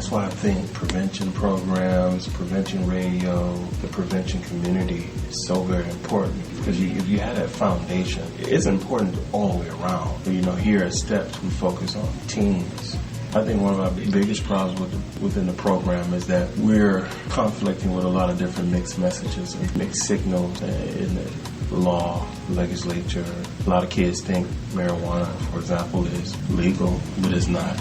That's why I think prevention programs, prevention radio, the prevention community is so very important. Because if you have that foundation, it's important all the way around. But, here at STEPS, we focus on teens. I think one of our biggest problems within the program is that we're conflicting with a lot of different mixed messages and mixed signals in the law, legislature. A lot of kids think marijuana, for example, is legal, but it's not.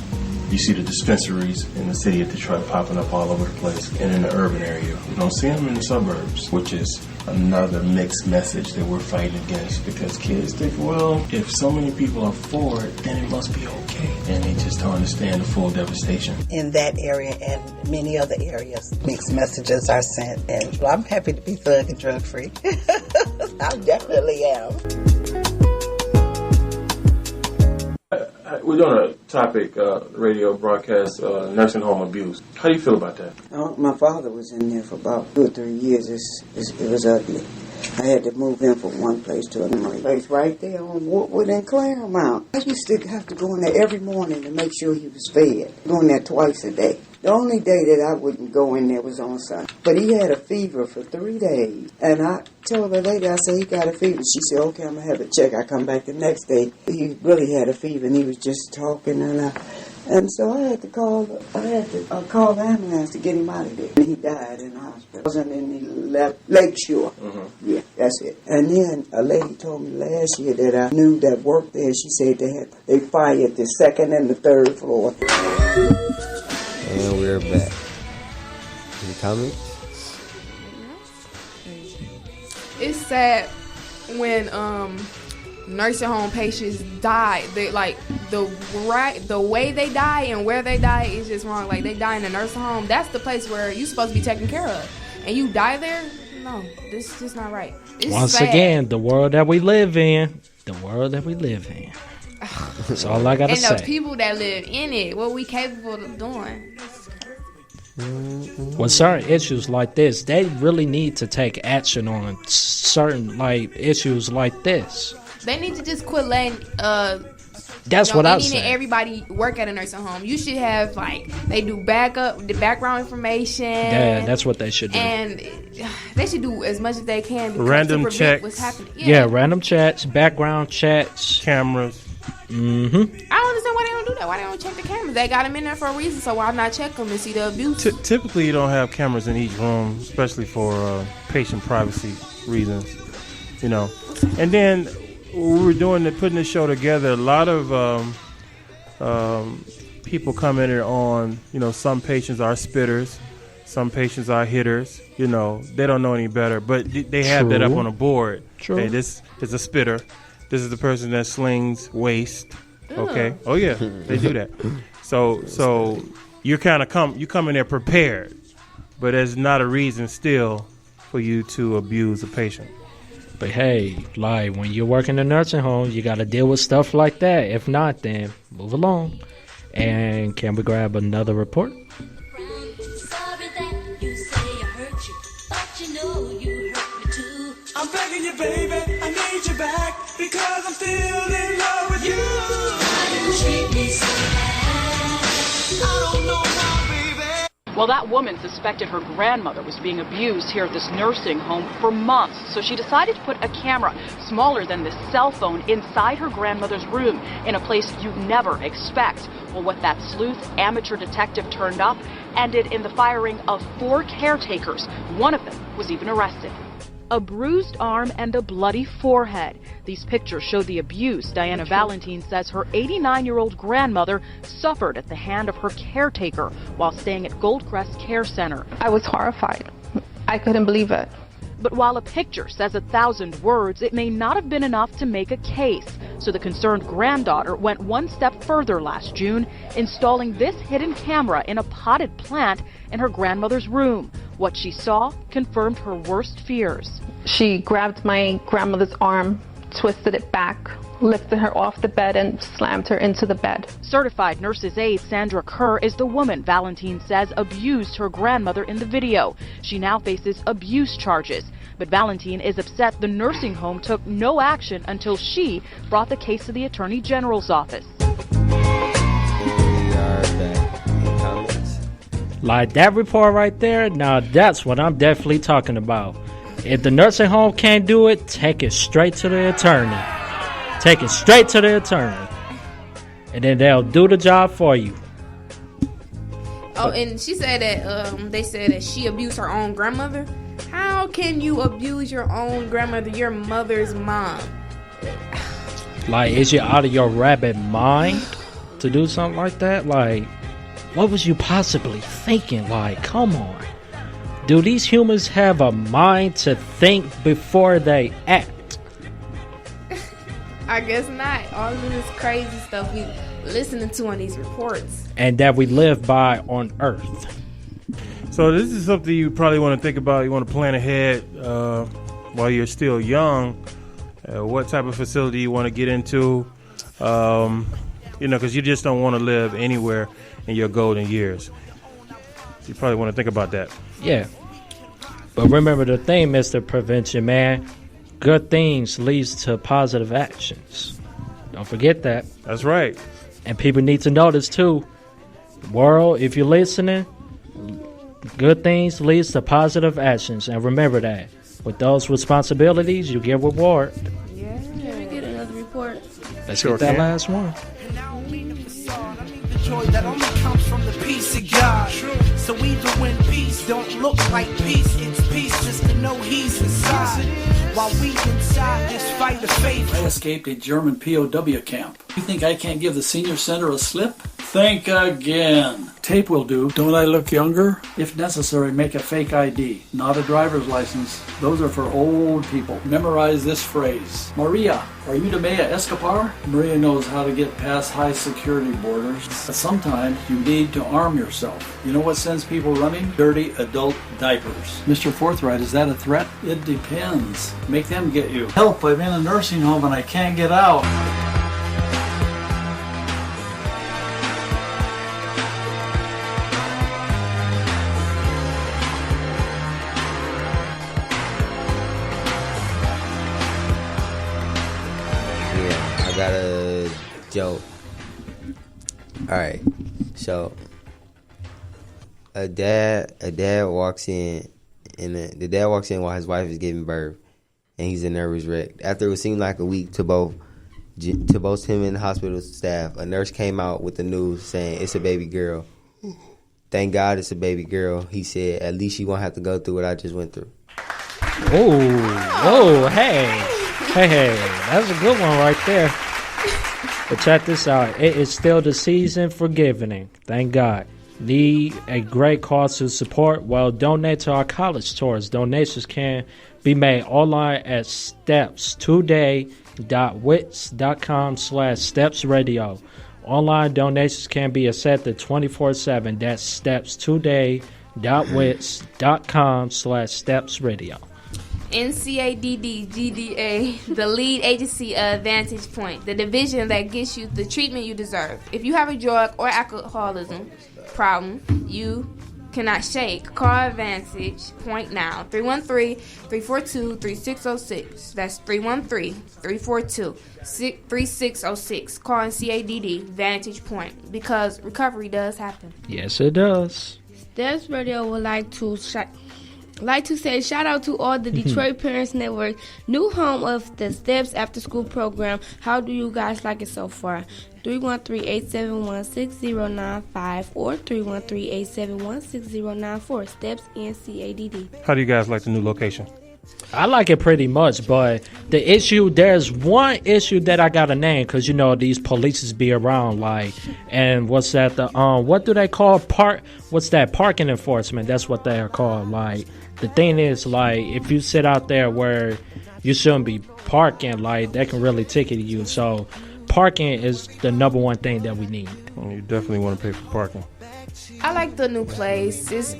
You see the dispensaries in the city of Detroit popping up all over the place and in the urban area. You don't see them in the suburbs, which is another mixed message that we're fighting against because kids think, well, if so many people are for it, then it must be okay. And they just don't understand the full devastation. In that area and many other areas, mixed messages are sent. And I'm happy to be thug and drug free. I definitely am. We're doing a topic, radio broadcast, nursing home abuse. How do you feel about that? My father was in there for about 2 or 3 years. It was ugly. I had to move in from one place to another place right there on Woodward and Claremont. I used to have to go in there every morning to make sure he was fed. Going there twice a day. The only day that I wouldn't go in there was on Sunday. But he had a fever for 3 days. And I told the lady, I said, he got a fever. She said, okay, I'm going to have a check. I come back the next day. He really had a fever and he was just talking. And so I had to call the ambulance to get him out of there. And he died in the hospital. And then he left Lakeshore. Mm-hmm. Yeah, that's it. And then a lady told me last year that I knew that worked there. She said they fired the second and the third floor. And we're back. Any comments? It's sad when nursing home patients die. They the way they die and where they die is just wrong. Like, they die in a nursing home. That's the place where you're supposed to be taken care of, and you die there. No, this is just not right. It's Once sad. again, the world that we live in. That's all I gotta say. And the people that live in it, what we capable of doing. With certain issues like this, they really need to take action on certain issues like this. They need to just quit letting that's what I'm saying. Everybody work at a nursing home. You should have they do the background information. Yeah, that's what they should do. And they should do as much as they can to random checks. What's happening. Yeah, random checks, background checks, cameras. Mm-hmm. I don't understand why they don't do that. Why they don't check the cameras? They got them in there for a reason, so why not check them and see the abuse? Typically, you don't have cameras in each room, especially for patient privacy reasons. And then when we were putting the show together, a lot of people come in here on, some patients are spitters, some patients are hitters. They don't know any better, but they have that up on a board. True. Hey, this is a spitter. This is the person that slings waste. Okay. Oh yeah, they do that. So you come in there prepared, but there's not a reason still for you to abuse a patient. But hey, when you work in a nursing home, you got to deal with stuff like that. If not, then move along. And can we grab another report? Sorry that you say I hurt you, but you know you hurt me too. I'm begging you, baby, I need you back because I'm still in love with you. Why you treat me so bad? I don't know why, baby. Well, that woman suspected her grandmother was being abused here at this nursing home for months, so she decided to put a camera smaller than this cell phone inside her grandmother's room in a place you'd never expect. Well, what that sleuth amateur detective turned up ended in the firing of 4 caretakers. One of them was even arrested. A bruised arm and a bloody forehead. These pictures show the abuse Diana Valentine says her 89-year-old grandmother suffered at the hand of her caretaker while staying at Goldcrest Care Center. I was horrified. I couldn't believe it. But while a picture says 1,000 words, it may not have been enough to make a case. So the concerned granddaughter went one step further last June, installing this hidden camera in a potted plant in her grandmother's room. What she saw confirmed her worst fears. She grabbed my grandmother's arm, twisted it back, lifted her off the bed and slammed her into the bed. Certified nurse's aide Sandra Kerr is the woman Valentine says abused her grandmother in the video. She now faces abuse charges. But Valentine is upset the nursing home took no action until she brought the case to the Attorney General's office. We are back. Any comments? Like that report right there, now that's what I'm definitely talking about. If the nursing home can't do it, take it straight to the attorney. Take it straight to the attorney. And then they'll do the job for you. Oh, and she said that they said that she abused her own grandmother. How can you abuse your own grandmother, your mother's mom? Like, is you out of your rabbit mind to do something like that? Like, what was you possibly thinking? Like, come on. Do these humans have a mind to think before they act? I guess not. All of this crazy stuff we listening to on these reports. And that we live by on Earth. So this is something you probably want to think about. You want to plan ahead while you're still young. What type of facility you want to get into. Because you just don't want to live anywhere in your golden years. You probably want to think about that. Yeah. But remember the thing, Mr. Prevention Man. Good things leads to positive actions. Don't forget that. That's right. And people need to know this too. World, if you're listening, good things leads to positive actions. And remember that. With those responsibilities, you get reward. Yeah. Can we get another report? Let's get that last one. The joy that only comes from the peace of God. So even when peace don't look like peace, it's peace just to know he's inside. While we inside this fight of faith. I escaped a German POW camp. You think I can't give the senior center a slip? Think again. Tape will do. Don't I look younger? If necessary, make a fake ID, not a driver's license. Those are for old people. Memorize this phrase. Maria, are you Demea Escapar? Maria knows how to get past high security borders. But sometimes you need to arm yourself. You know what sends people running? Dirty adult diapers. Mr. Forthright, is that a threat? It depends. Make them get you. Help, I'm in a nursing home and I can't get out. Got a joke. Alright, so a dad walks in, and the dad walks in while his wife is giving birth, and he's a nervous wreck. After it seemed like a week to both him and the hospital staff, a nurse came out with the news saying it's a baby girl. Thank God it's a baby girl. He said, at least you won't have to go through what I just went through. Hey, that's a good one right there. But check this out. It is still the season for giving. Thank God. Need a great cause to support? Well, donate to our college tours. Donations can be made online at stepstoday.wits.com/stepsradio. Online donations can be accepted 24/7. That's stepstoday.wits.com/stepsradio. NCADD GDA, the lead agency of Vantage Point, the division that gets you the treatment you deserve. If you have a drug or alcoholism problem you cannot shake, call Vantage Point now. 313-342-3606. That's 313-342-3606. Call NCADD Vantage Point, because recovery does happen. Yes, it does. Steps Radio would like to say shout out to all the Detroit Parents Network, new home of the Steps After School program. How do you guys like it so far? 313-871-6095 or 313-871-6094. Steps NCADD. How do you guys like the new location? I like it pretty much, but there's one issue that I gotta name, because you know these polices be around, like, and what's that, what do they call parking enforcement? That's what they are called. Like, the thing is, like, if you sit out there where you shouldn't be parking, like, they can really ticket you. So parking is the number one thing that we need. Well, you definitely want to pay for parking. I like the new place. It's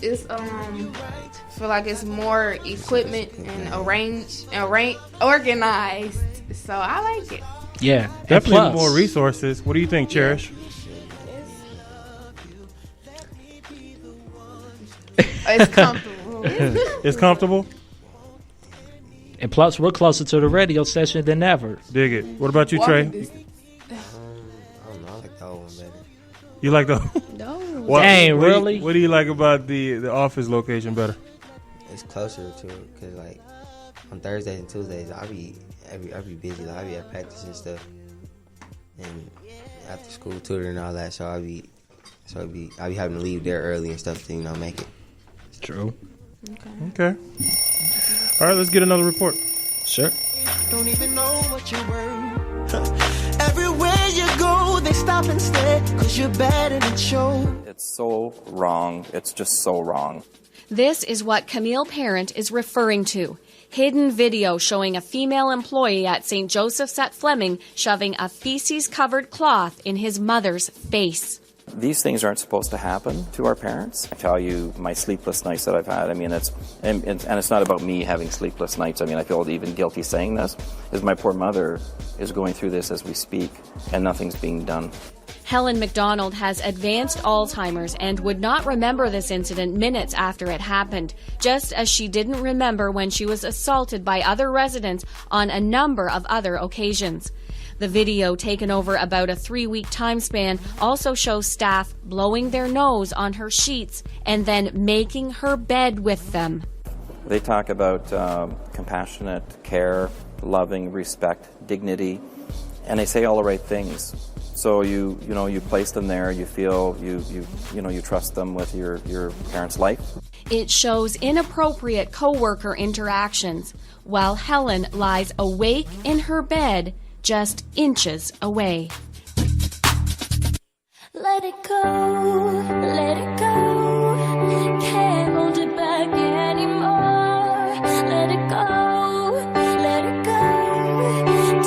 feel like it's more equipment and organized. So I like it. Yeah, definitely more resources. What do you think, Cherish? It's comfortable. It's comfortable? And plus, we're closer to the radio station than ever. Dig it. What about you, Trey? I don't know. I like the old one better. You like the... No, Dang, really? What do you like about the office location better? It's closer to it because like on Thursdays and Tuesdays I be busy. Like, I be at practice and stuff, and after school tutoring and all that. So I be having to leave there early and stuff to make it. True. Okay. All right, let's get another report. Sure. Don't even know what you were. Everywhere you go, they stop and stare, 'cause you're bad and it shows. It's so wrong. It's just so wrong. This is what Camille Parent is referring to. Hidden video showing a female employee at St. Joseph's at Fleming shoving a feces-covered cloth in his mother's face. These things aren't supposed to happen to our parents. I tell you my sleepless nights that I've had. I mean, and it's not about me having sleepless nights. I mean, I feel even guilty saying this, is my poor mother is going through this as we speak, and nothing's being done. Helen McDonald has advanced Alzheimer's and would not remember this incident minutes after it happened, just as she didn't remember when she was assaulted by other residents on a number of other occasions. The video, taken over about a 3-week time span, also shows staff blowing their nose on her sheets and then making her bed with them. They talk about compassionate care, loving, respect, dignity, and they say all the right things. So you place them there. You feel you trust them with your parents' life. It shows inappropriate coworker interactions while Helen lies awake in her bed, just inches away. Let it go, let it go. Can't hold it back anymore. Let it go, let it go.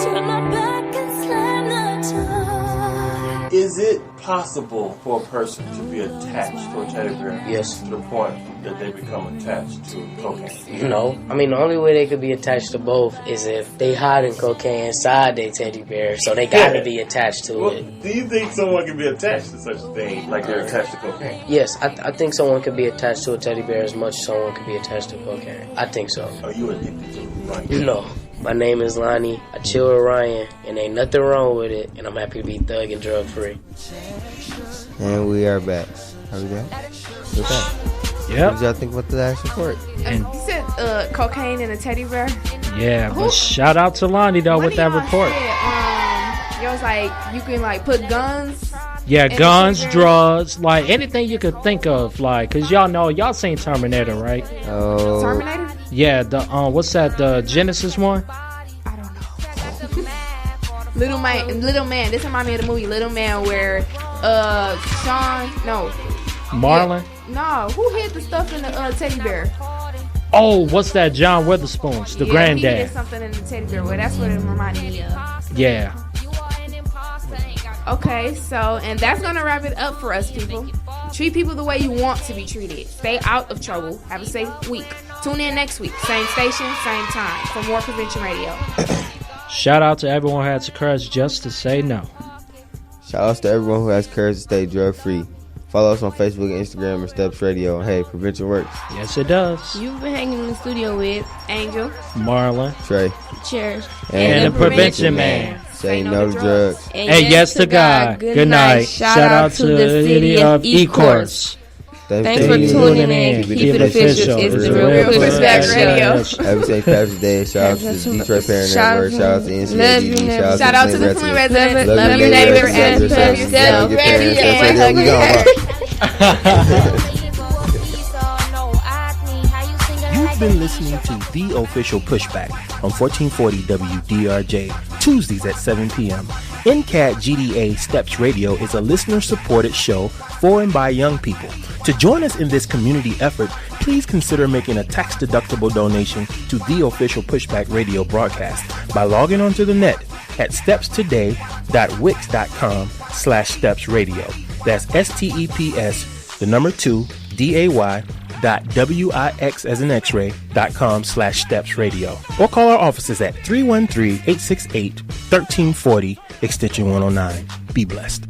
Turn my back and slam the door. Is it possible for a person to be attached to a teddy bear? Yes. To the point that they become attached to cocaine? No. I mean, the only way they could be attached to both is if they hiding cocaine inside their teddy bear, so they gotta be attached to it. Do you think someone can be attached to such a thing, like they're attached to cocaine? Yes, I think someone could be attached to a teddy bear as much as someone could be attached to cocaine. I think so. Are you addicted to it? No. My name is Lonnie. I chill with Ryan, and ain't nothing wrong with it, and I'm happy to be thug and drug free. And we are back. Are we back? We're back. Yep. What did y'all think about the last report? You said cocaine and a teddy bear? Yeah, but shout out to Lonnie though with that report. It was like you can like put guns. Yeah, guns, drugs, like anything you could think of, like, cause y'all seen Terminator, right? Oh. Terminator? Yeah, the what's that? The Genesis one? Little Man. This reminds me of the movie Little Man where Marlon? No, who hid the stuff in the teddy bear? Oh, what's that? John Witherspoon's, the He granddad. hid something in the teddy bear. Well, that's what it reminded me of. Yeah. Okay, so, and that's going to wrap it up for us, people. Treat people the way you want to be treated. Stay out of trouble. Have a safe week. Tune in next week. Same station, same time for more Prevention Radio. Shout out to everyone who has the courage just to say no. Shout out to everyone who has courage to stay drug free. Follow us on Facebook and Instagram and Steps Radio. And hey, prevention works. Yes, it does. You've been hanging in the studio with Angel, Marlon, Trey, Cherish, and the Prevention Man. Say no to drugs. And yes to God. Good night. Shout out to the city of Ecorse. Thanks for tuning in. Keep it official. It's the Real Pushback Radio. Happy St. Patrick's Day. Shout out to the Detroit Parent Network. Shout out to NCADD. Shout out to the Flint residents. Love your neighbor and love yourself. You've been listening to The Official Pushback on 1440 WDRJ, Tuesdays at 7 p.m. NCADD GDA Steps Radio is a listener-supported show for and by young people. To join us in this community effort, please consider making a tax-deductible donation to The Official Pushback Radio broadcast by logging onto the net at stepstoday.wix.com/stepsradio. That's STEPS, 2, DAY.WIX as in x-ray.com/stepsradio. Or call our offices at 313-868-1340, extension 109. Be blessed.